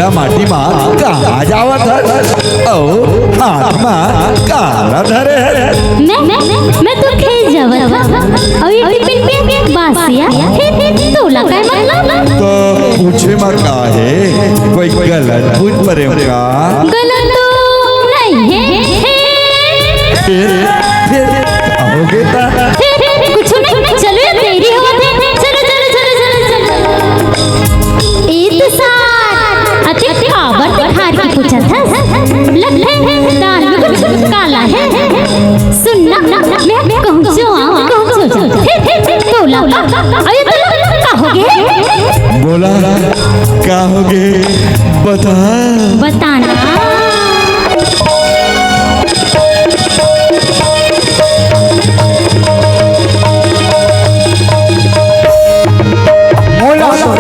काला माटी माँ कहाँ जावत है और हाथ में काला धरे है। मैं तो खेल जावत और ये टिफिन पे बासिया तोला काय मतलब तो पूछे माँ का है कोई गलत पूछ परे का गलत तो नहीं है फिर आओगे ता कुछ नहीं चलो तेरी हो चलो चलो चलो चलो चलो ईद साथ अति काबर दिखार की पूछा था लगता है दाल में कुछ काला है सुनना मैं कहूँ जो तोला अरे तोला कहोगे बोला कहोगे बताना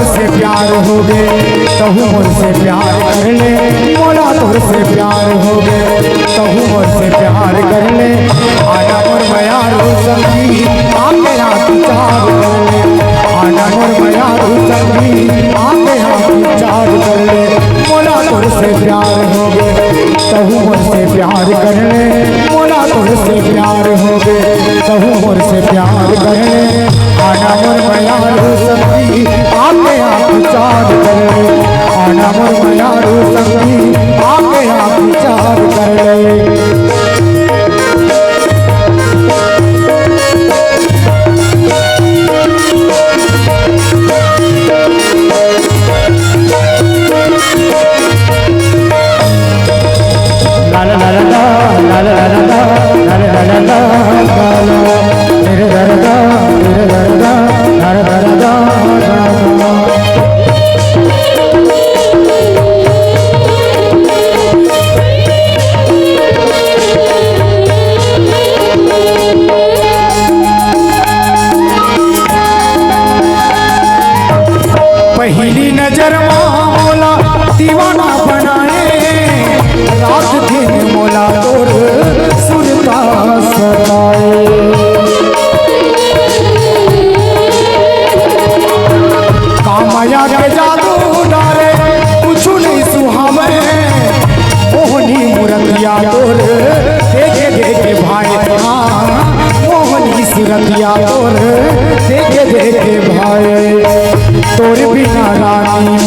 से प्यार हो गए तहु मोर से प्यार कर ले मोला तोर से प्यार हो गए तहु मोर से प्यार कर ले आना मोर मयारू संगी आके हाथ चार कर ले आना मोर मयारू संगी आके हाथ चार कर ले मोला तोर से प्यार हो गए तहु मोर से प्यार कर ले मोला तोर से प्यार हो गए तहु मोर से प्यार कर ले आना मोर मयारू संगी आके हाथ चार कर ले आना मोर मयारू संगी आके हाथ चार कर ले। ला ला ला ला ला ला ला ला ला ला ला मेरे दरदा मेरे दरदा दर दरदा पहली नजर मोला दीवाना बनाए रात दिन मोला तोर सुरता सताए कामया के जादू डारे कुछ नहीं सुहावे मोहनी मुरतिया तोर देखे देखे भाई मोहनी सुरतिया तोर देखे देखे भाई तोर बिना रानी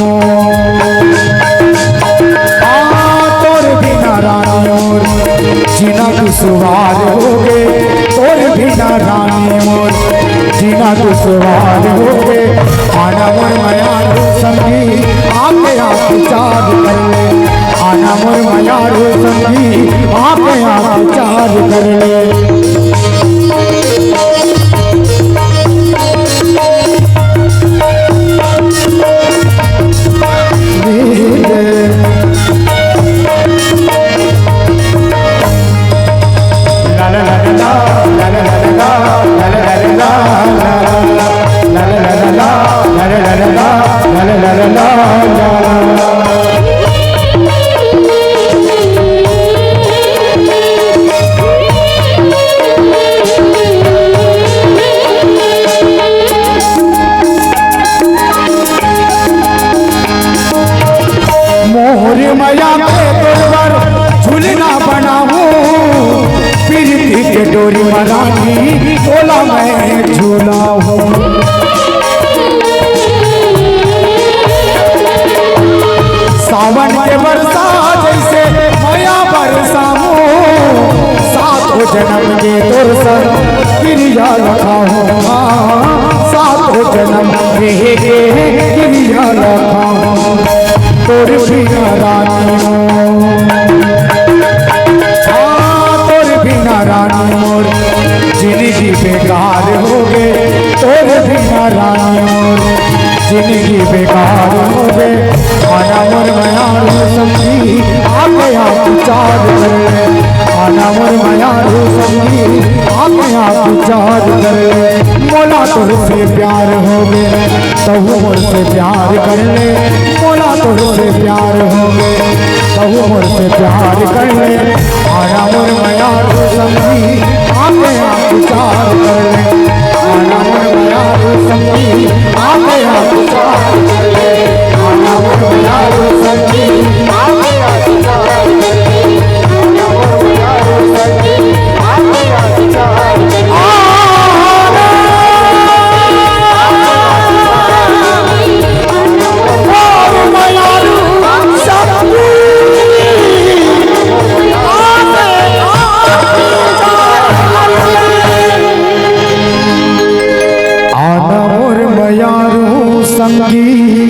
तोर बिना रानी मोर जीना दुश्वार हो गए तोर बिना रानी मोर जीना दुश्वार हो गए आना मोर मयारू संगी आके हाथ चार कर ले आना मोर मयारू संगी आके हाथ चार कर ले। मोहर मया के तोर झूलना बनाऊं प्रीति के डोरी मराठी तोला मैं झूला हूँ सावन के बरसा जैसे मया बरसाऊं सातों जन्म के तोर सर क्रिया रखा हूँ सातों जन्म के क्रिया रखा हूँ तोर बिना रानी तोर बिना रानी मोर जिंदगी बेकार हो गए तोर बिना रानी मोर जिंदगी बेकार हो गए आना मोर मयारू संगी आके हाथ चार कर ले आना मोर मयारू संगी आके हाथ चार कर ले मोला तोर से प्यार हो गए तहु मोर से प्यार कर ले मोला तोर से प्यार हो गए तहु मोर से प्यार कर ले आना मोर मयारू संगी आके हाथ चार कर ले आना मोर मयारू संगी आके हाथ चार कर ले आना मोर मयारू संगी संगी